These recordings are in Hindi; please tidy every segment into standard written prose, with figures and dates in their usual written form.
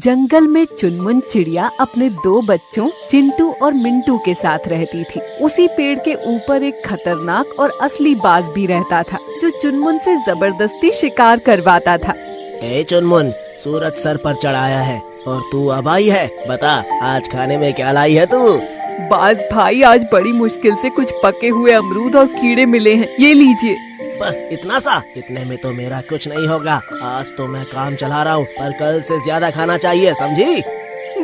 जंगल में चुनमुन चिड़िया अपने दो बच्चों चिंटू और मिंटू के साथ रहती थी। उसी पेड़ के ऊपर एक खतरनाक और असली बाज भी रहता था, जो चुनमुन से जबरदस्ती शिकार करवाता था। ए चुनमुन, सूरज सर पर चढ़ाया है और तू अब आई है। बता, आज खाने में क्या लाई है तू? बाज भाई, आज बड़ी मुश्किल से कुछ पके हुए अमरूद और कीड़े मिले हैं, ये लीजिए। बस इतना सा? इतने में तो मेरा कुछ नहीं होगा। आज तो मैं काम चला रहा हूँ, पर कल से ज्यादा खाना चाहिए, समझी?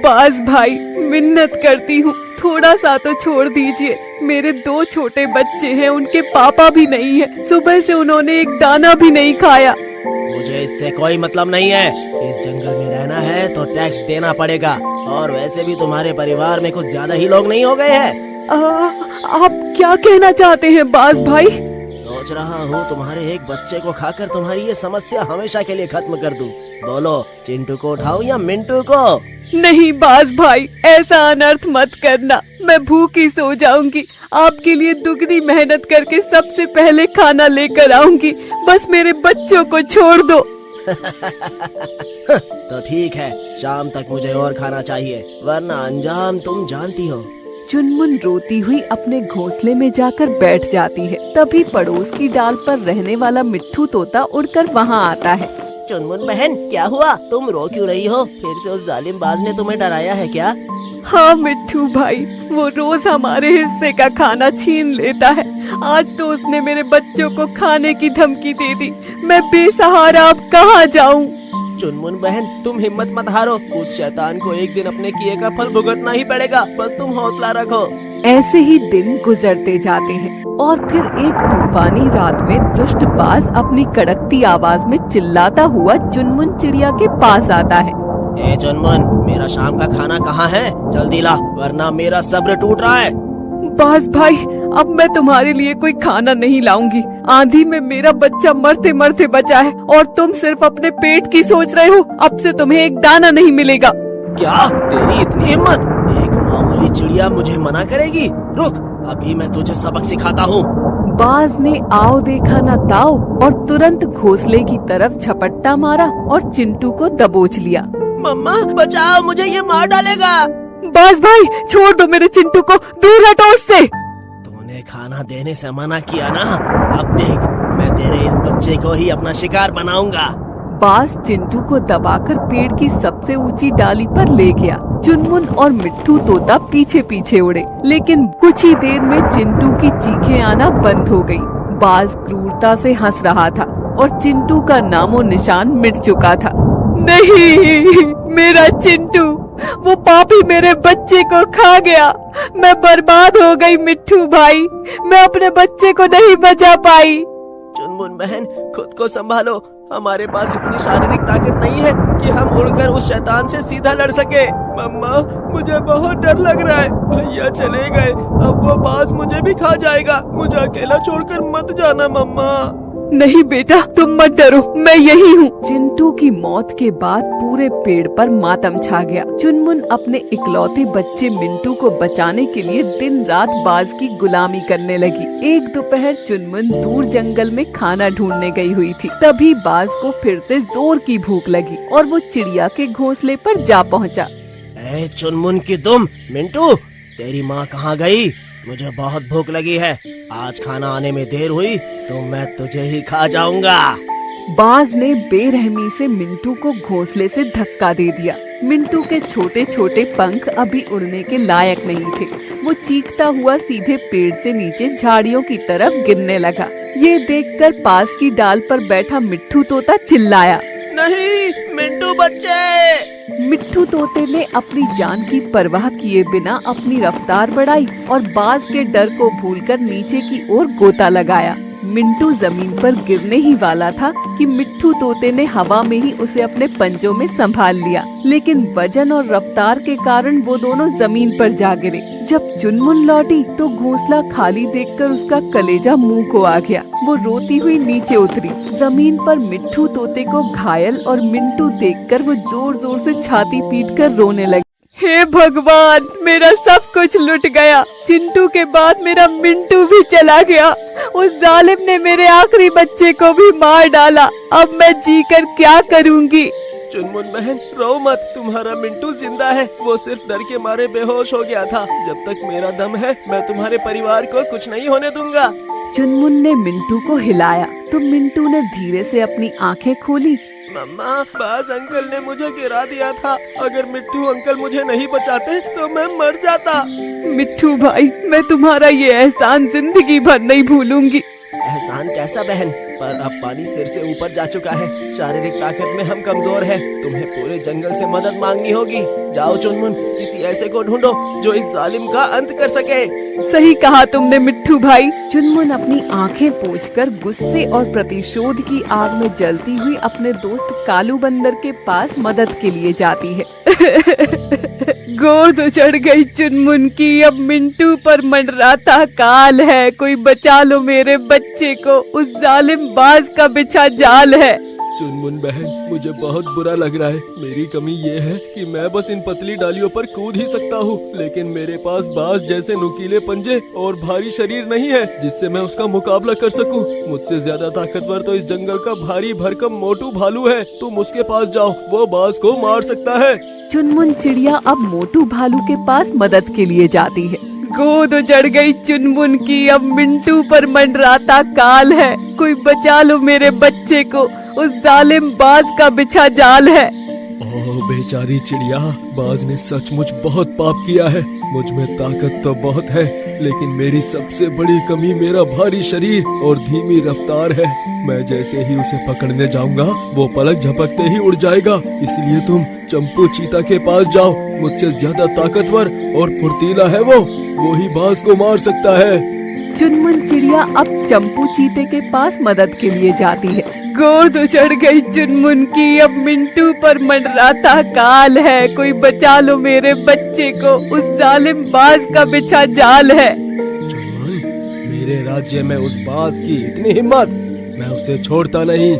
बाज भाई, मिन्नत करती हूँ, थोड़ा सा तो छोड़ दीजिए। मेरे दो छोटे बच्चे हैं, उनके पापा भी नहीं है। सुबह से उन्होंने एक दाना भी नहीं खाया। मुझे इससे कोई मतलब नहीं है। इस जंगल में रहना है तो टैक्स देना पड़ेगा, और वैसे भी तुम्हारे परिवार में कुछ ज्यादा ही लोग नहीं हो गए हैं। आप क्या कहना चाहते हैं बाज भाई? सोच रहा हूँ तुम्हारे एक बच्चे को खाकर तुम्हारी ये समस्या हमेशा के लिए खत्म कर दूं। बोलो, चिंटू को उठाऊं या मिंटू को? नहीं बाज भाई, ऐसा अनर्थ मत करना। मैं भूखी सो जाऊंगी। आपके लिए दुगनी मेहनत करके सबसे पहले खाना लेकर आऊंगी। बस मेरे बच्चों को छोड़ दो। तो ठीक है, शाम तक मुझे और खाना चाहिए, वरना अंजाम तुम जानती हो। चुनमुन रोती हुई अपने घोंसले में जाकर बैठ जाती है। तभी पड़ोस की डाल पर रहने वाला मिट्ठू तोता उड़कर वहाँ आता है। चुनमुन बहन, क्या हुआ? तुम रो क्यों रही हो? फिर से उस जालिम बाज ने तुम्हें डराया है क्या? हाँ मिट्ठू भाई, वो रोज हमारे हिस्से का खाना छीन लेता है। आज तो उसने मेरे बच्चों को खाने की धमकी दे दी। मैं बेसहारा अब कहाँ जाऊँ? चुनमुन बहन, तुम हिम्मत मत हारो। उस शैतान को एक दिन अपने किए का फल भुगतना ही पड़ेगा। बस तुम हौसला रखो। ऐसे ही दिन गुजरते जाते हैं और फिर एक तूफानी रात में दुष्ट बाज अपनी कड़कती आवाज में चिल्लाता हुआ चुनमुन चिड़िया के पास आता है। ए चुनमुन, मेरा शाम का खाना कहाँ है? जल्दी ला, वरना मेरा सब्र टूट रहा है। बाज भाई, अब मैं तुम्हारे लिए कोई खाना नहीं लाऊंगी। आंधी में मेरा बच्चा मरते मरते बचा है और तुम सिर्फ अपने पेट की सोच रहे हो। अब से तुम्हें एक दाना नहीं मिलेगा। क्या तेरी इतनी हिम्मत? एक मामूली चिड़िया मुझे मना करेगी? रुक, अभी मैं तुझे सबक सिखाता हूँ। बाज ने आओ देखा न ताओ और तुरंत घोंसले की तरफ झपट्टा मारा और चिंटू को दबोच लिया। मम्मा बचाओ, मुझे ये मार डालेगा। बाज भाई, छोड़ दो मेरे चिंटू को, दूर हटो उससे। तूने खाना देने से मना किया ना? अब देख, मैं तेरे इस बच्चे को ही अपना शिकार बनाऊंगा। बाज चिंटू को दबाकर पेड़ की सबसे ऊंची डाली पर ले गया। चुनमुन और मिट्ठू तोता पीछे पीछे उड़े, लेकिन कुछ ही देर में चिंटू की चीखें आना बंद हो गयी। बाज क्रूरता से हंस रहा था और चिंटू का नामो निशान मिट चुका था। नहीं, मेरा चिंटू, वो पापी मेरे बच्चे को खा गया। मैं बर्बाद हो गई मिट्ठू भाई, मैं अपने बच्चे को नहीं बचा पाई। चुनमुन बहन, खुद को संभालो। हमारे पास इतनी शारीरिक ताकत नहीं है कि हम उड़कर उस शैतान से सीधा लड़ सके। मम्मा, मुझे बहुत डर लग रहा है। भैया चले गए, अब वो बाज मुझे भी खा जाएगा। मुझे अकेला छोड़कर मत जाना मम्मा। नहीं बेटा, तुम मत डरो, मैं यही हूँ। चिंटू की मौत के बाद पूरे पेड़ पर मातम छा गया। चुनमुन अपने इकलौते बच्चे मिंटू को बचाने के लिए दिन रात बाज की गुलामी करने लगी। एक दोपहर चुनमुन दूर जंगल में खाना ढूंढने गई हुई थी। तभी बाज को फिर से जोर की भूख लगी और वो चिड़िया के घोंसले पर जा पहुँचा। ए चुनमुन की दुम, मिंटू, तेरी माँ कहाँ गई? मुझे बहुत भूख लगी है। आज खाना आने में देर हुई तो मैं तुझे ही खा जाऊंगा। बाज ने बेरहमी से मिंटू को घोंसले से धक्का दे दिया। मिंटू के छोटे छोटे पंख अभी उड़ने के लायक नहीं थे। वो चीखता हुआ सीधे पेड़ से नीचे झाड़ियों की तरफ गिरने लगा। ये देखकर पास की डाल पर बैठा मिट्ठू तोता चिल्लाया, नहीं, मिंटू बच्चे! मिट्ठू तोते ने अपनी जान की परवाह किए बिना अपनी रफ्तार बढ़ाई और बाज के डर को भूलकर नीचे की ओर गोता लगाया। मिंटू जमीन पर गिरने ही वाला था कि मिट्ठू तोते ने हवा में ही उसे अपने पंजों में संभाल लिया, लेकिन वजन और रफ्तार के कारण वो दोनों जमीन पर जा गिरे। जब चुनमुन लौटी तो घोंसला खाली देखकर उसका कलेजा मुंह को आ गया। वो रोती हुई नीचे उतरी। जमीन पर मिट्ठू तोते को घायल और मिंटू देखकर वो जोर जोर से छाती पीटकर रोने लगी। हे भगवान, मेरा सब कुछ लुट गया। चिंटू के बाद मेरा मिंटू भी चला गया। उस जालिम ने मेरे आखिरी बच्चे को भी मार डाला। अब मैं जीकर क्या करूँगी? चुनमुन बहन रो मत, तुम्हारा मिंटू जिंदा है। वो सिर्फ डर के मारे बेहोश हो गया था। जब तक मेरा दम है मैं तुम्हारे परिवार को कुछ नहीं होने दूंगा। चुनमुन ने मिंटू को हिलाया तो मिंटू ने धीरे से अपनी आंखें खोली। मम्मा, बाज अंकल ने मुझे गिरा दिया था। अगर मिट्टू अंकल मुझे नहीं बचाते तो मैं मर जाता। मिट्टू भाई, मैं तुम्हारा ये एहसान जिंदगी भर नहीं भूलूंगी। एहसान कैसा बहन? पर अब पानी सिर से ऊपर जा चुका है। शारीरिक ताकत में हम कमजोर हैं। तुम्हें पूरे जंगल से मदद मांगनी होगी। जाओ चुनमुन, किसी ऐसे को ढूंढो जो इस जालिम का अंत कर सके। सही कहा तुमने मिट्टू भाई। चुनमुन अपनी आंखें पोंछकर गुस्से और प्रतिशोध की आग में जलती हुई अपने दोस्त कालू बंदर के पास मदद के लिए जाती है। गोद उजड़ गई चुनमुन की, अब मिंटू पर मंडराता काल है। कोई बचा लो मेरे बच्चे को, उस जालिम बाज का बिछा जाल है। चुनमुन बहन, मुझे बहुत बुरा लग रहा है। मेरी कमी ये है कि मैं बस इन पतली डालियों पर कूद ही सकता हूँ, लेकिन मेरे पास बाज जैसे नुकीले पंजे और भारी शरीर नहीं है जिससे मैं उसका मुकाबला कर सकूँ। मुझसे ज्यादा ताकतवर तो इस जंगल का भारी भरकम मोटू भालू है। तुम उसके पास जाओ, वो बाज को मार सकता है। चुनमुन चिड़िया अब मोटू भालू के पास मदद के लिए जाती है। गोद उजड़ गई चुनमुन की, अब मिंटू पर मंडराता काल है। कोई बचा लो मेरे बच्चे को, उस जालिम बाज का बिछा जाल है। ओह बेचारी चिड़िया, बाज ने सचमुच बहुत पाप किया है। मुझ में ताकत तो बहुत है, लेकिन मेरी सबसे बड़ी कमी मेरा भारी शरीर और धीमी रफ्तार है। मैं जैसे ही उसे पकड़ने जाऊंगा वो पलक झपकते ही उड़ जाएगा। इसलिए तुम चंपू चीता के पास जाओ। मुझसे ज्यादा ताकतवर और फुर्तीला है वो ही बाज को मार सकता है। चुनमुन चिड़िया अब चंपू चीते के पास मदद के लिए जाती है। गोद उजड़ गई चुनमुन की, अब मिंटू पर मंडराता काल है। कोई बचा लो मेरे बच्चे को, उस जालिम बाज का बिछा जाल है। चुनमुन, मेरे राज्य में उस बाज की इतनी हिम्मत, मैं उसे छोड़ता नहीं।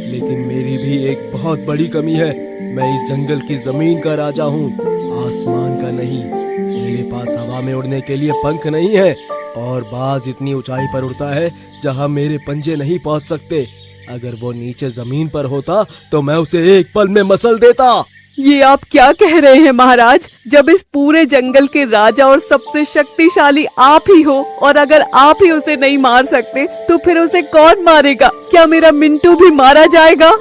लेकिन मेरी भी एक बहुत बड़ी कमी है। मैं इस जंगल की जमीन का राजा हूँ, आसमान का नहीं। मेरे पास हवा में उड़ने के लिए पंख नहीं है और बाज इतनी ऊंचाई पर उड़ता है जहाँ मेरे पंजे नहीं पहुँच सकते। अगर वो नीचे जमीन पर होता तो मैं उसे एक पल में मसल देता। ये आप क्या कह रहे हैं महाराज? जब इस पूरे जंगल के राजा और सबसे शक्तिशाली आप ही हो, और अगर आप ही उसे नहीं मार सकते तो फिर उसे कौन मारेगा? क्या मेरा मिंटू भी मारा जाएगा?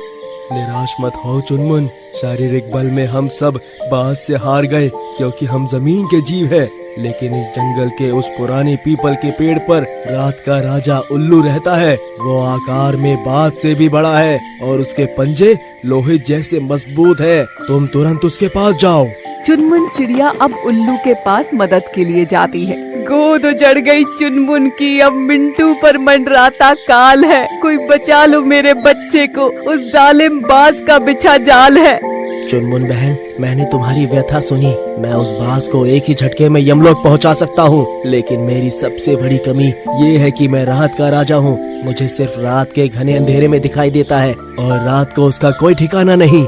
निराश मत हो चुनमुन, शारीरिक बल में हम सब बाज से हार गए क्योंकि हम जमीन के जीव हैं। लेकिन इस जंगल के उस पुराने पीपल के पेड़ पर रात का राजा उल्लू रहता है। वो आकार में बाज से भी बड़ा है और उसके पंजे लोहे जैसे मजबूत है। तुम तुरंत उसके पास जाओ। चुनमुन चिड़िया अब उल्लू के पास मदद के लिए जाती है। गोद उजड़ गई चुनमुन की, अब मिंटू पर मंडराता काल है। कोई बचा लो मेरे बच्चे को, उस जालिम बाज का बिछा जाल है। चुनमुन बहन, मैंने तुम्हारी व्यथा सुनी। मैं उस बाज को एक ही झटके में यमलोक पहुंचा सकता हूं, लेकिन मेरी सबसे बड़ी कमी ये है कि मैं रात का राजा हूं। मुझे सिर्फ रात के घने अंधेरे में दिखाई देता है और रात को उसका कोई ठिकाना नहीं।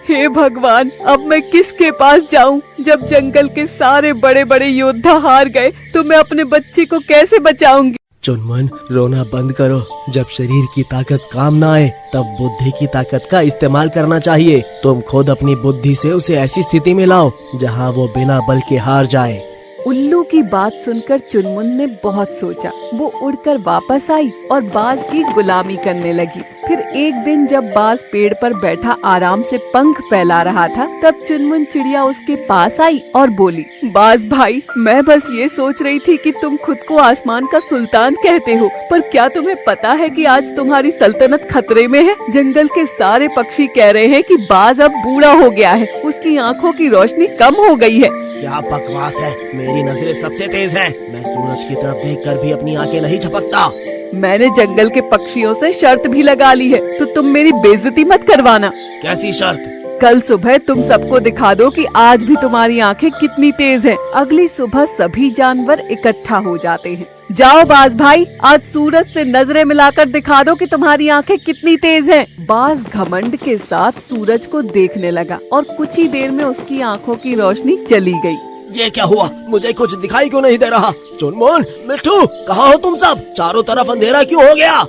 हे भगवान, अब मैं किसके पास जाऊं? जब जंगल के सारे बड़े बड़े योद्धा हार गए तो मैं अपने बच्चे को कैसे बचाऊंगी? चुनमुन, रोना बंद करो। जब शरीर की ताकत काम ना आए तब बुद्धि की ताकत का इस्तेमाल करना चाहिए। तुम खुद अपनी बुद्धि से उसे ऐसी स्थिति में लाओ जहां वो बिना बल के हार जाए। उल्लू की बात सुनकर चुनमुन ने बहुत सोचा। वो उड़कर वापस आई और बाज की गुलामी करने लगी। फिर एक दिन जब बाज पेड़ पर बैठा आराम से पंख फैला रहा था, तब चुनमुन चिड़िया उसके पास आई और बोली, बाज भाई, मैं बस ये सोच रही थी कि तुम खुद को आसमान का सुल्तान कहते हो, पर क्या तुम्हें पता है कि आज तुम्हारी सल्तनत खतरे में है? जंगल के सारे पक्षी कह रहे हैं कि बाज अब बूढ़ा हो गया है, उसकी आँखों की रोशनी कम हो गई है। क्या बकवास है, मेरी नजरें सबसे तेज हैं। मैं सूरज की तरफ देखकर भी अपनी आंखें नहीं झपकता। मैंने जंगल के पक्षियों से शर्त भी लगा ली है, तो तुम मेरी बेइज्जती मत करवाना। कैसी शर्त? कल सुबह तुम सबको दिखा दो कि आज भी तुम्हारी आंखें कितनी तेज हैं। अगली सुबह सभी जानवर इकट्ठा हो जाते हैं। जाओ बाज भाई, आज सूरज से नजरें मिलाकर दिखा दो कि तुम्हारी आंखें कितनी तेज हैं। बाज घमंड के साथ सूरज को देखने लगा और कुछ ही देर में उसकी आंखों की रोशनी चली गई। ये क्या हुआ? मुझे कुछ दिखाई क्यों नहीं दे रहा? चुनमुन, मिट्टू, कहाँ हो तुम सब? चारों तरफ अंधेरा क्यों हो गया?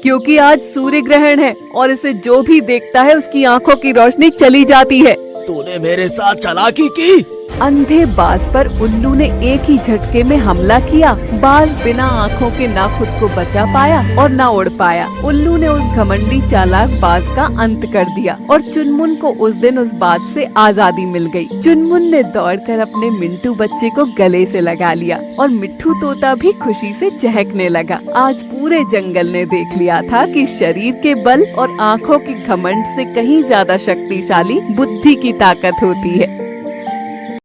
क्योंकि आज सूर्य ग्रहण है और इसे जो भी देखता है उसकी आंखों की रोशनी चली जाती है। तूने मेरे साथ चालाकी की। अंधे बाज पर उल्लू ने एक ही झटके में हमला किया। बाज बिना आँखों के ना खुद को बचा पाया और ना उड़ पाया। उल्लू ने उस घमंडी चालाक बाज का अंत कर दिया और चुनमुन को उस दिन उस बात से आजादी मिल गई। चुनमुन ने दौड़कर अपने मिंटू बच्चे को गले से लगा लिया और मिट्ठू तोता भी खुशी से चहकने लगा। आज पूरे जंगल ने देख लिया था कि शरीर के बल और आँखों के घमंड से कहीं ज्यादा शक्तिशाली बुद्धि की ताकत होती है।